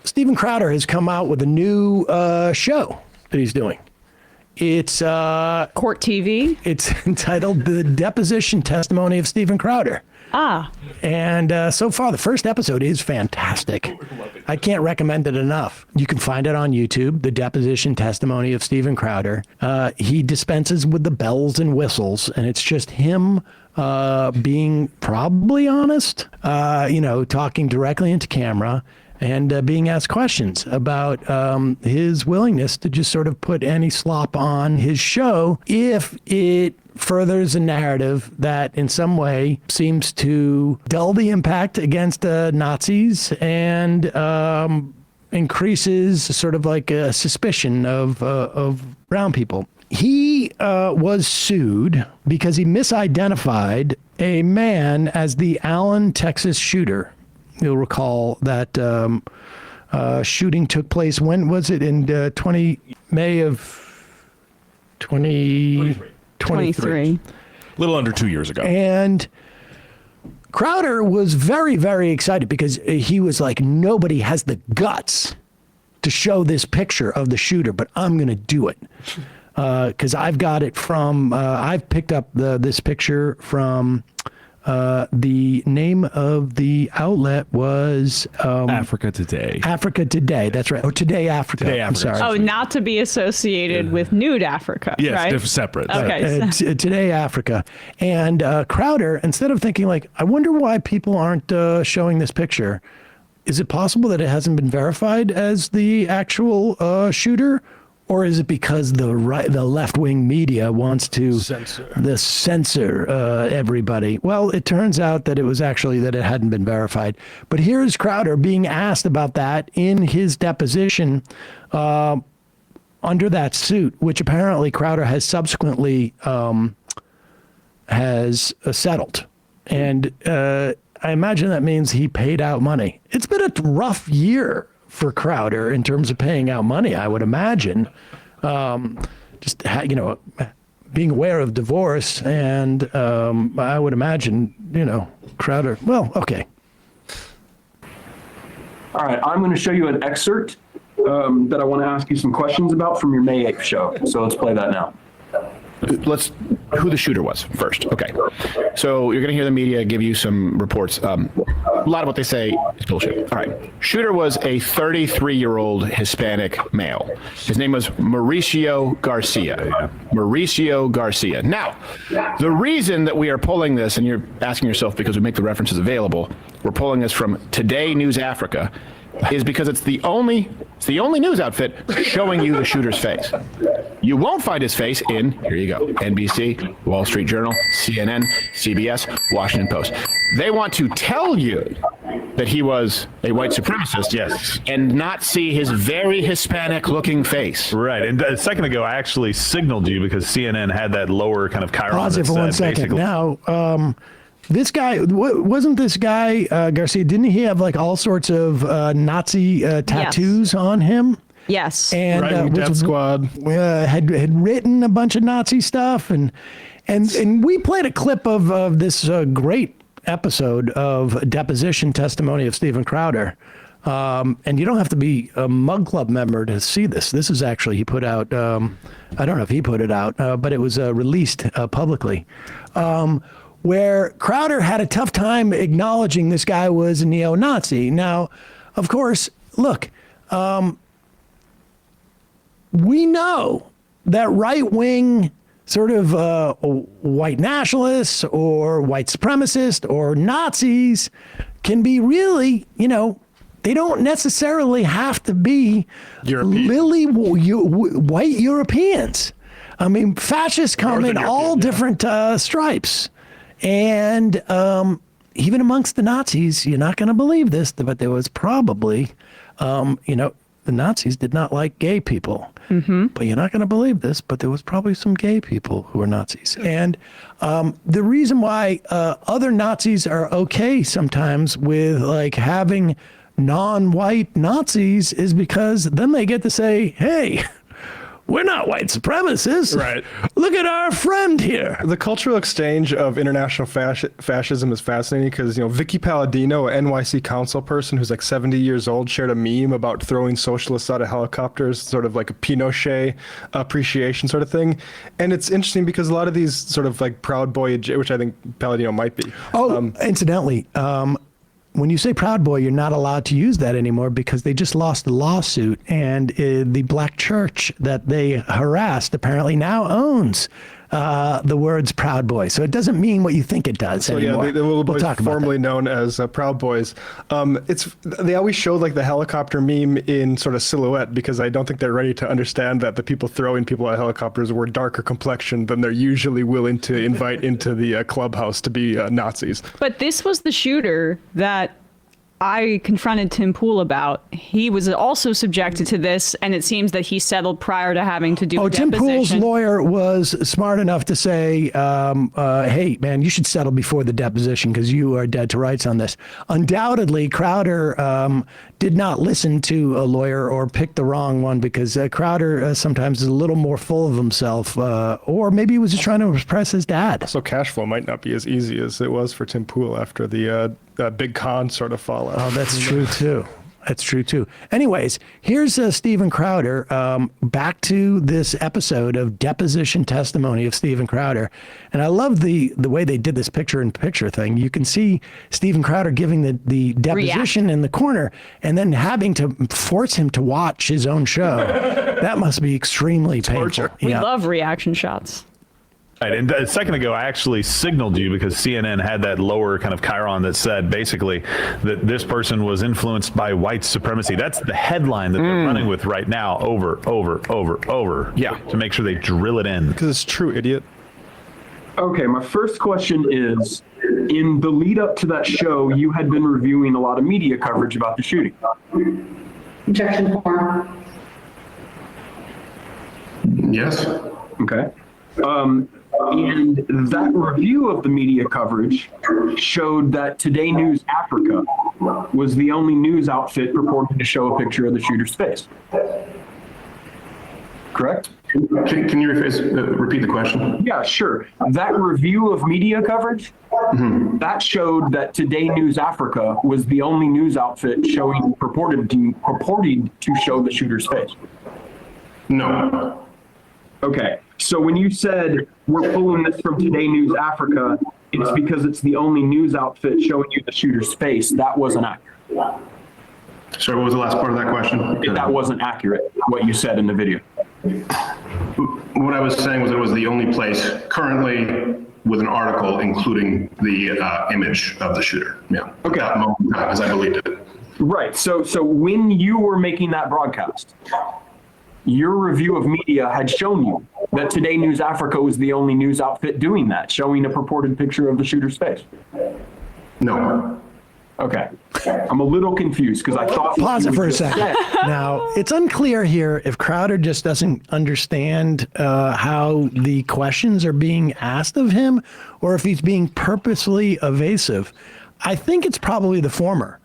Steven Crowder has come out with a new show that he's doing. It's Court TV. It's entitled "The Deposition Testimony of Steven Crowder." And so far, the first episode is fantastic. I can't recommend it enough. You can find it on YouTube, The Deposition Testimony of Steven Crowder. He dispenses with the bells and whistles, and it's just him being probably honest, talking directly into camera and being asked questions about his willingness to just sort of put any slop on his show if it furthers a narrative that in some way seems to dull the impact against Nazis and increases sort of like a suspicion of brown people. He was sued because he misidentified a man as the Allen, Texas shooter. You'll recall that shooting took place, when was it? In May of 2023. A little under 2 years ago. And Crowder was very, very excited because he was like, nobody has the guts to show this picture of the shooter, but I'm going to do it. Because I've got it from, I've picked up this picture from, the name of the outlet was Africa Today. Africa Today, that's right. Oh, Today Africa. Today I'm Africa. sorry. Oh, not to be associated with Nude Africa, yes, right? Yes, separate. Okay. Today Africa. And Crowder, instead of thinking like, I wonder why people aren't showing this picture, is it possible that it hasn't been verified as the actual shooter? Or is it because the left-wing media wants to censor everybody? Well, it turns out that it was actually that it hadn't been verified. But here's Crowder being asked about that in his deposition under that suit, which apparently Crowder has subsequently has settled. And I imagine that means he paid out money. It's been a rough year for Crowder in terms of paying out money, I would imagine. Being aware of divorce, and I would imagine, Crowder. Well, okay. All right, I'm going to show you an excerpt that I want to ask you some questions about from your May 8th show. So let's play that now. Who the shooter was first. Okay. So you're going to hear the media give you some reports. A lot of what they say is bullshit. All right. Shooter was a 33-year-old Hispanic male. His name was Mauricio Garcia. Mauricio Garcia. Now, the reason that we are pulling this, and you're asking yourself because we make the references available, we're pulling this from Today News Africa, is because it's the only news outfit showing you the shooter's face. You won't find his face in, here you go, NBC, Wall Street Journal, CNN, CBS, Washington Post. They want to tell you that he was a white supremacist, yes, and not see his very Hispanic-looking face. Right, and a second ago, I actually signaled you because CNN had that lower kind of chyron. Pause it for 1 second. Now, this guy, wasn't this guy, Garcia, didn't he have like all sorts of Nazi tattoos on him? Yes. And right, Death Squad. Had written a bunch of Nazi stuff. And we played a clip of this great episode of Deposition Testimony of Steven Crowder. And you don't have to be a Mug Club member to see this. This is actually, he put out, I don't know if he put it out, but it was released publicly. Where Crowder had a tough time acknowledging this guy was a neo-Nazi. Now, of course, look, we know that right-wing sort of white nationalists or white supremacists or Nazis can be really, they don't necessarily have to be white Europeans. I mean, fascists come in all different stripes. And even amongst the Nazis, you're not going to believe this, but there was probably, the Nazis did not like gay people. Mm-hmm. But you're not going to believe this, but there was probably some gay people who were Nazis. And the reason why other Nazis are okay sometimes with like having non-white Nazis is because then they get to say, hey, we're not white supremacists. Right. Look at our friend here. The cultural exchange of international fascism is fascinating because, Vicky Palladino, an NYC council person who's like 70 years old, shared a meme about throwing socialists out of helicopters, sort of like a Pinochet appreciation sort of thing. And it's interesting because a lot of these sort of like Proud Boy, which I think Palladino might be. Oh, incidentally, when you say Proud Boy, you're not allowed to use that anymore because they just lost the lawsuit, and the black church that they harassed apparently now owns the words Proud Boy. So it doesn't mean what you think it does anymore. Yeah, the little boys talk about formerly that. known as Proud Boys. They always show like the helicopter meme in sort of silhouette because I don't think they're ready to understand that the people throwing people at helicopters were darker complexioned than they're usually willing to invite into the clubhouse to be Nazis. But this was the shooter that I confronted Tim Pool about. He was also subjected to this, and it seems that he settled prior to having to do a Tim deposition. Pool's lawyer was smart enough to say, hey, man, you should settle before the deposition because you are dead to rights on this. Undoubtedly, Crowder did not listen to a lawyer or pick the wrong one because Crowder sometimes is a little more full of himself, or maybe he was just trying to impress his dad. So cash flow might not be as easy as it was for Tim Pool after the big con sort of fallout. Oh, that's true too. That's true too. Anyways, here's Steven Crowder. Back to this episode of deposition testimony of Steven Crowder, and I love the way they did this picture-in-picture thing. You can see Steven Crowder giving the deposition in the corner, and then having to force him to watch his own show. That must be extremely painful. We love reaction shots. Right, and a second ago, I actually signaled you because CNN had that lower kind of chyron that said basically that this person was influenced by white supremacy. That's the headline that they're running with right now, over. Yeah. To make sure they drill it in. Because it's true, idiot. Okay, my first question is, in the lead up to that show, you had been reviewing a lot of media coverage about the shooting. Objection 4. Yes. Okay. And that review of the media coverage showed that Today News Africa was the only news outfit purporting to show a picture of the shooter's face. Correct? Can you repeat the question? Yeah, sure. That review of media coverage, that showed that Today News Africa was the only news outfit purported to show the shooter's face. No. Okay. So when you said we're pulling this from Today News Africa, it's because it's the only news outfit showing you the shooter's face. That wasn't accurate. Sorry, what was the last part of that question? That wasn't accurate, what you said in the video. What I was saying was it was the only place currently with an article including the image of the shooter. Yeah. Okay. At that moment in time, as I believed it. Right. So when you were making that broadcast, your review of media had shown you that Today News Africa was the only news outfit doing that, showing a purported picture of the shooter's face. No. Okay. I'm a little confused because I thought... Pause it for a second. Now, it's unclear here if Crowder just doesn't understand how the questions are being asked of him or if he's being purposely evasive. I think it's probably the former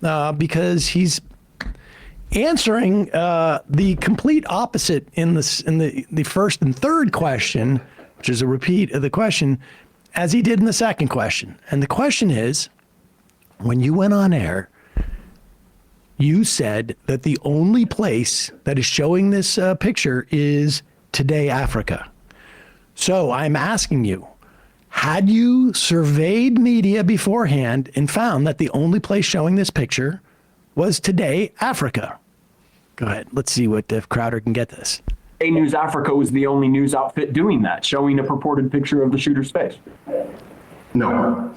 because he's answering the complete opposite in the first and third question, which is a repeat of the question, as he did in the second question. And the question is, when you went on air, you said that the only place that is showing this picture is Today Africa. So I'm asking you, had you surveyed media beforehand and found that the only place showing this picture was Today Africa? Go ahead. Let's see if Crowder can get this. Today News Africa was the only news outfit doing that, showing a purported picture of the shooter's face. No.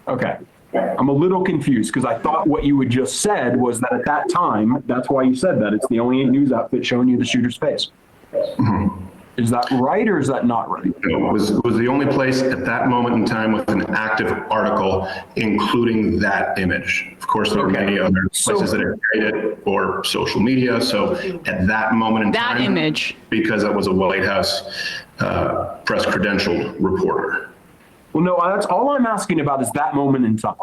Okay. I'm a little confused because I thought what you had just said was that at that time, that's why you said that. It's the only news outfit showing you the shooter's face. Is that right or is that not right? No, it was the only place at that moment in time with an active article, including that image. Of course, there were many other places that had carried it or social media. So at that moment in time, That image. because it was a White House press credentialed reporter. Well, no, that's all I'm asking about is that moment in time.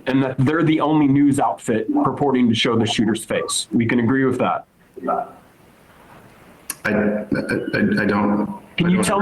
And that they're the only news outfit purporting to show the shooter's face. We can agree with that. I don't. Can you tell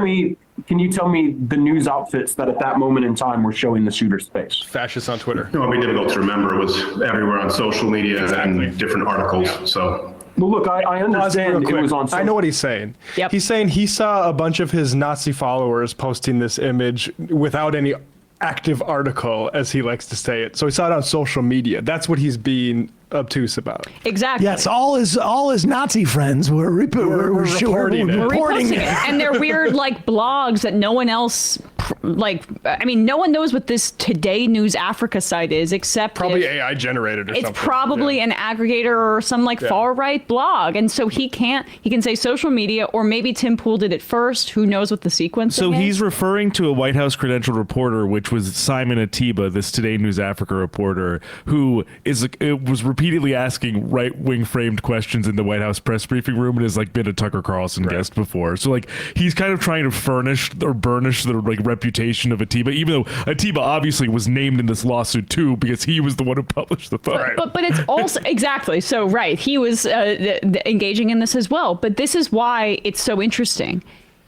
me the news outfits that at that moment in time were showing the shooter's face? Fascists on Twitter. No, it'd be difficult to remember. It was everywhere on social media and different articles. So. Well, look, I understand it was on social. I know what he's saying. Yep. He's saying he saw a bunch of his Nazi followers posting this image without any active article, as he likes to say it. So he saw it on social media. That's what he's being obtuse about. Exactly. Yes, all his Nazi friends were reporting it. Reposting it. And they're weird like blogs that no one else no one knows what this Today News Africa site is except Probably AI generated or it's something. It's probably an aggregator or some far right blog. And so he can say social media, or maybe Tim Pool did it first. Who knows what the sequence is? So he's referring to a White House credentialed reporter, which was Simon Atiba, this Today News Africa reporter, who was repeatedly asking right-wing framed questions in the White House press briefing room and has been a Tucker Carlson guest before. So he's kind of trying to burnish the reputation of Atiba, even though Atiba obviously was named in this lawsuit too because he was the one who published the photo. Right. But it's also exactly so right. He was engaging in this as well. But this is why it's so interesting.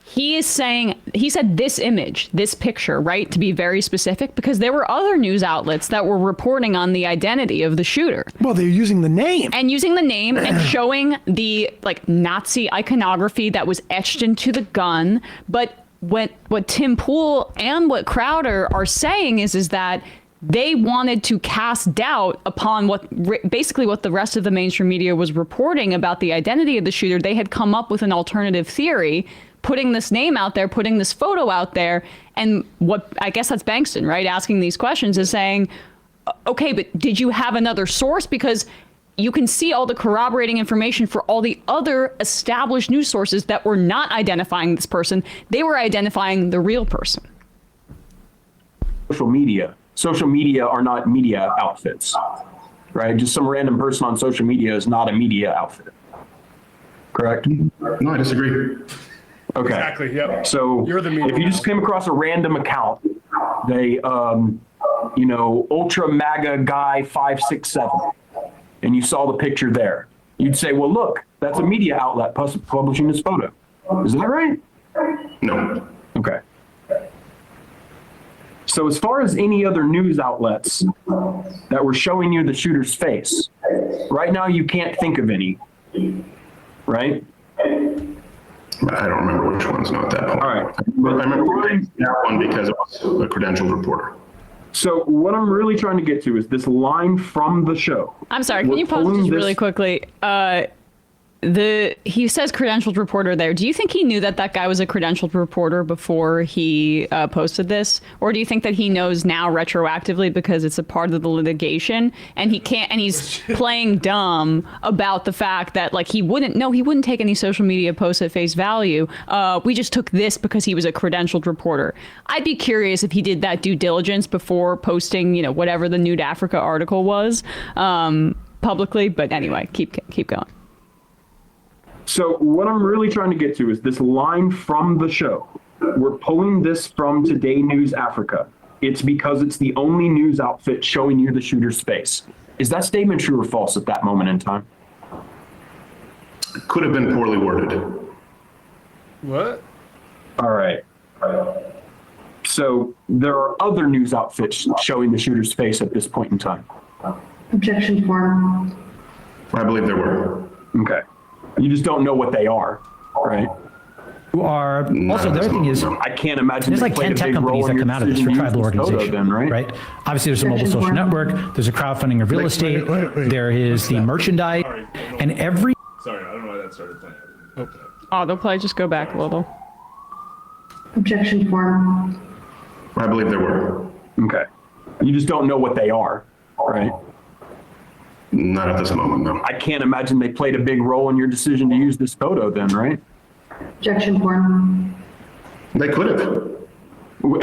He said this image, this picture, right, to be very specific, because there were other news outlets that were reporting on the identity of the shooter. Well, they're using the name. And using the name and showing the Nazi iconography that was etched into the gun. But what Tim Pool and what Crowder are saying is that they wanted to cast doubt upon basically what the rest of the mainstream media was reporting about the identity of the shooter. They had come up with an alternative theory, putting this name out there, putting this photo out there. And what I guess that's Bankston, right? Asking these questions is saying, okay, but did you have another source? Because you can see all the corroborating information for all the other established news sources that were not identifying this person. They were identifying the real person. Social media are not media outfits, right? Just some random person on social media is not a media outfit. Correct? No, I disagree. Okay. Exactly. Yep. So You're the media. if you just came across a random account, they, ultra MAGA guy 567, and you saw the picture there, you'd say, well, look, that's a media outlet publishing this photo. Is that right? No. Okay. So as far as any other news outlets that were showing you the shooter's face, right now you can't think of any, right? I don't remember which one's not that point. All right. I remember that one because it was a credentialed reporter. So what I'm really trying to get to is this line from the show. I'm sorry, can you pause this really quickly? He says credentialed reporter there. Do you think he knew that guy was a credentialed reporter before he posted this? Or do you think that he knows now retroactively because it's a part of the litigation and he's playing dumb about the fact that he wouldn't take any social media posts at face value. We just took this because he was a credentialed reporter. I'd be curious if he did that due diligence before posting, whatever the Nude Africa article was publicly. But anyway, keep going. So what I'm really trying to get to is this line from the show. We're pulling this from Today News Africa. It's because it's the only news outfit showing you the shooter's face. Is that statement true or false at that moment in time? Could have been poorly worded. What? All right. So there are other news outfits showing the shooter's face at this point in time. Objection 4. I believe there were. Okay. You just don't know what they are, right? You are also the other thing is I can't imagine there's 10 tech companies that come out of this for tribal organization, right? Obviously, there's a mobile social network. There's a crowdfunding of real estate. There is the merchandise, and every. Sorry, I don't know why that started playing. Oh, they'll probably just go back a little. Objection 4. I believe there were. Okay. You just don't know what they are, right? Not at this moment, no. I can't imagine they played a big role in your decision to use this photo then, right? Objection 4. They could have.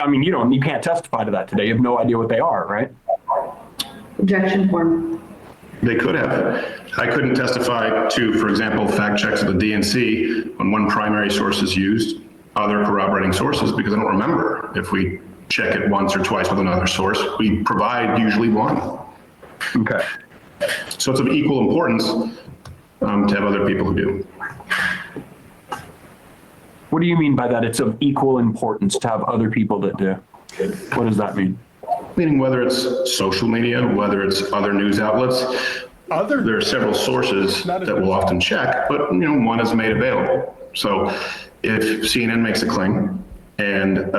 I mean, you can't testify to that today. You have no idea what they are, right? Objection 4. They could have. I couldn't testify to, for example, fact checks of the DNC when one primary source is used, other corroborating sources, because I don't remember if we check it once or twice with another source. We provide usually one. Okay. So it's of equal importance to have other people who do. What do you mean by that? It's of equal importance to have other people that do. What does that mean? Meaning whether it's social media, whether it's other news outlets, there are several sources that we'll often check, but one is made available. So if CNN makes a claim and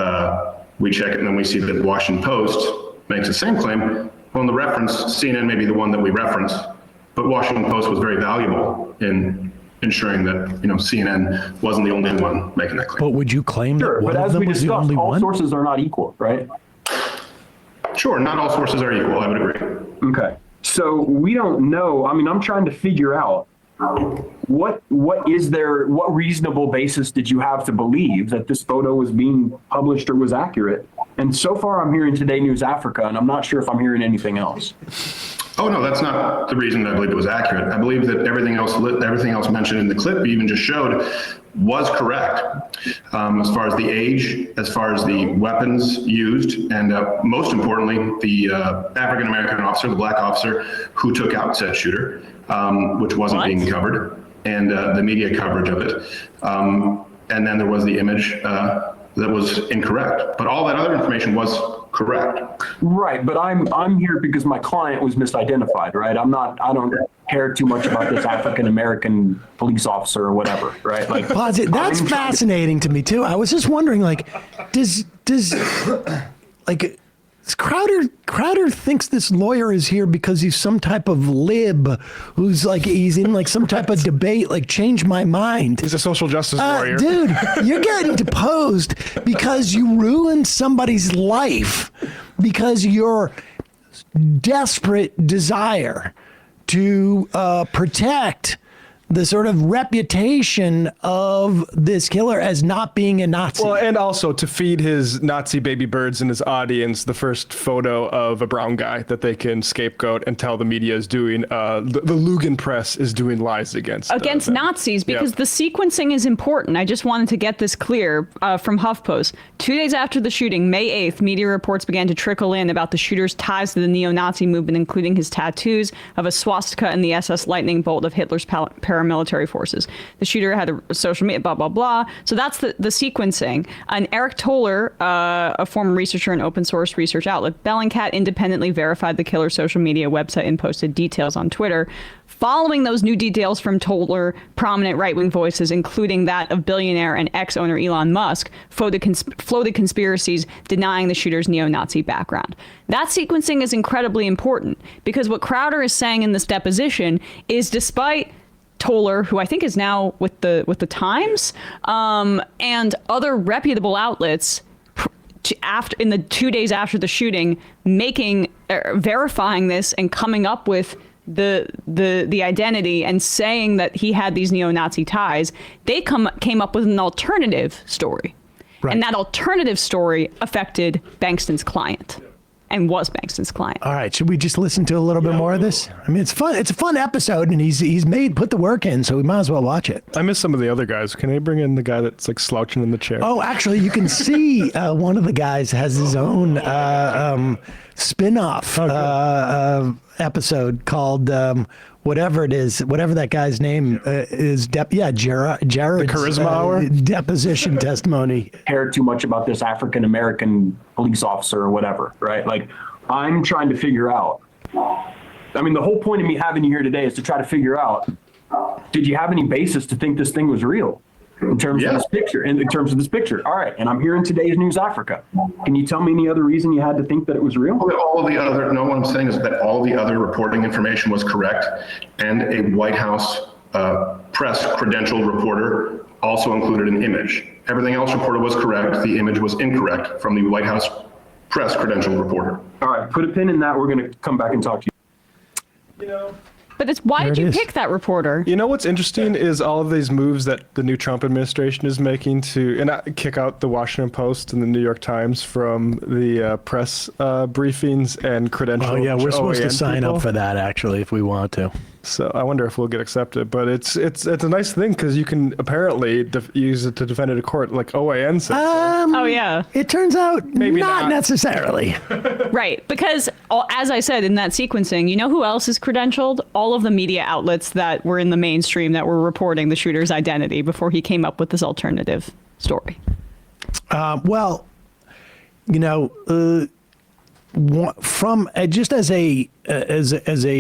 we check it and then we see that the Washington Post makes the same claim, well, in the reference, CNN may be the one that we reference, but Washington Post was very valuable in ensuring that CNN wasn't the only one making that claim. But would you claim that one of them was the only all one? sources are not equal, right? Sure, not all sources are equal, I would agree. Okay. So we don't know. I mean, I'm trying to figure out what reasonable basis did you have to believe that this photo was being published or was accurate? And so far I'm hearing Today News Africa, and I'm not sure if I'm hearing anything else. Oh, no, that's not the reason I believe it was accurate. I believe that everything else mentioned in the clip you even just showed was correct. As far as the age, as far as the weapons used, and most importantly, the African-American officer, the black officer who took out said shooter, which wasn't being covered, and the media coverage of it. And then there was the image that was incorrect. But all that other information was correct. Right, but I'm here because my client was misidentified, right? I don't care too much about this African-American police officer or whatever, right? Like that's fascinating to me too. I was just wondering, does Crowder thinks this lawyer is here because he's some type of lib who's he's in some type of debate, change my mind. He's a social justice lawyer. Dude, you're getting deposed because you ruined somebody's life because your desperate desire to protect the sort of reputation of this killer as not being a Nazi. Well, and also to feed his Nazi baby birds in his audience the first photo of a brown guy that they can scapegoat and tell the media is doing, the Lugan press is doing lies against Nazis, because the sequencing is important. I just wanted to get this clear from HuffPost. 2 days after the shooting, May 8th, media reports began to trickle in about the shooter's ties to the neo-Nazi movement, including his tattoos of a swastika and the SS lightning bolt of Hitler's paramilitary forces. The shooter had a social media, blah, blah, blah. So that's the sequencing. And Eric Toller, a former researcher and open source research outlet, Bellingcat independently verified the killer's social media website and posted details on Twitter. Following those new details from Toller, prominent right-wing voices, including that of billionaire and ex-owner Elon Musk, floated conspiracies denying the shooter's neo-Nazi background. That sequencing is incredibly important because what Crowder is saying in this deposition is, despite Toller, who I think is now with the Times, and other reputable outlets, in the 2 days after the shooting, verifying this and coming up with the identity and saying that he had these neo-Nazi ties, they came up with an alternative story. Right. And that alternative story affected Bankston's client. And was Bankston's client. All right, should we just listen to a little bit more of this? I mean, it's fun. It's a fun episode, and he's put the work in, so we might as well watch it. I miss some of the other guys. Can they bring in the guy that's slouching in the chair? Oh, actually, you can see one of the guys has his own spin-off episode called whatever it is, whatever that guy's name is. Jared's the Charisma Hour deposition testimony. Care too much about this African-American police officer or whatever, right? I'm trying to figure out. I mean, the whole point of me having you here today is to try to figure out, did you have any basis to think this thing was real? In terms of this picture. All right. And I'm here in Today's News Africa. Can you tell me any other reason you had to think that it was real? What I'm saying is that all the other reporting information was correct, and a White House press credentialed reporter also included an image. Everything else reported was correct. The image was incorrect from the White House press credentialed reporter. All right. Put a pin in that. We're going to come back and talk to you. But why did you pick that reporter? You know what's interesting is all of these moves that the new Trump administration is making to kick out the Washington Post and the New York Times from the press briefings and credential. Oh yeah, we're supposed to sign up for that actually if we want to. So I wonder if we'll get accepted, but it's a nice thing because you can apparently use it to defend it in court, like OAN said. Oh yeah. It turns out Maybe not not. necessarily. Right, because as I said in that sequencing, you know who else is credentialed? All of the media outlets that were in the mainstream that were reporting the shooter's identity before he came up with this alternative story. Well, you know, from just as a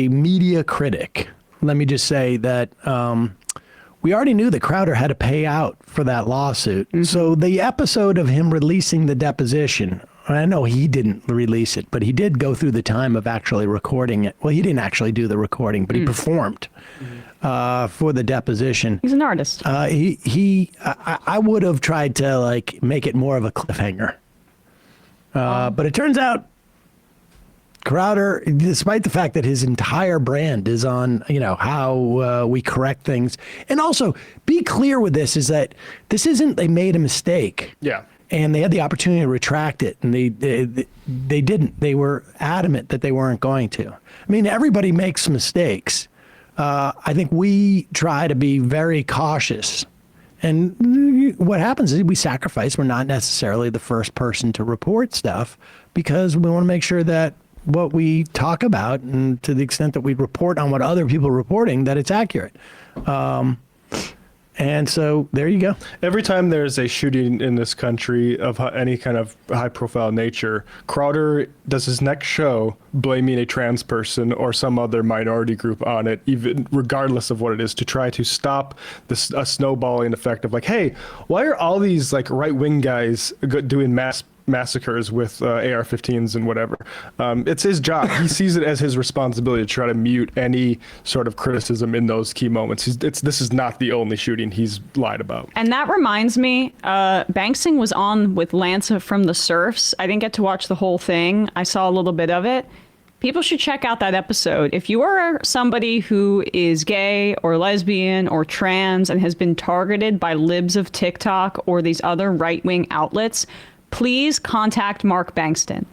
media critic, let me just say that we already knew that Crowder had to pay out for that lawsuit. So the episode of him releasing the deposition, I know he didn't release it, but he did go through the time of actually recording it. Well, he didn't actually do the recording, but he performed for the deposition. He's an artist. I would have tried to like make it more of a cliffhanger. But it turns out Crowder, despite the fact that his entire brand is on, you know, how we correct things. And also be clear with this is that this isn't they made a mistake. Yeah. And they had the opportunity to retract it, and they didn't. They were adamant that they weren't going to. I mean, everybody makes mistakes. I think we try to be very cautious. And what happens is we sacrifice. We're not necessarily the first person to report stuff because we want to make sure that what we talk about, and to the extent that we report on what other people are reporting, that it's accurate. And so there you go. Every time there's a shooting in this country of any kind of high-profile nature, Crowder does his next show blaming a trans person or some other minority group on it, even regardless of what it is, to try to stop this a snowballing effect of like, hey, why are all these like right-wing guys doing massacres with AR-15s and whatever? It's his job. He sees it as his responsibility to try to mute any sort of criticism in those key moments. This is not the only shooting he's lied about. And that reminds me, Banksing was on with Lance from the Surfs. I didn't get to watch the whole thing. I saw a little bit of it. People should check out that episode. If you are somebody who is gay or lesbian or trans and has been targeted by libs of TikTok or these other right-wing outlets, please contact Mark Bankston.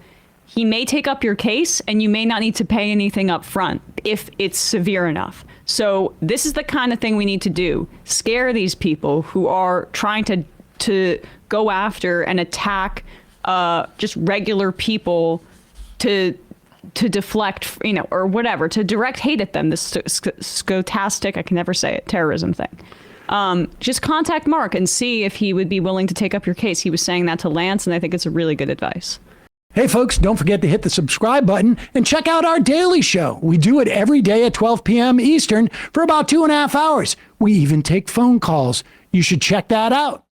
He may take up your case and you may not need to pay anything up front if it's severe enough. So this is the kind of thing we need to do. Scare these people who are trying to go after and attack just regular people to deflect, you know, or whatever, to direct hate at them, this scotastic, I can never say it, terrorism thing. Just contact Mark and see if he would be willing to take up your case. He was saying that to Lance, and I think it's a really good advice. Hey, folks, don't forget to hit the subscribe button and check out our daily show. We do it every day at 12 p.m. Eastern for about 2.5 hours. We even take phone calls. You should check that out.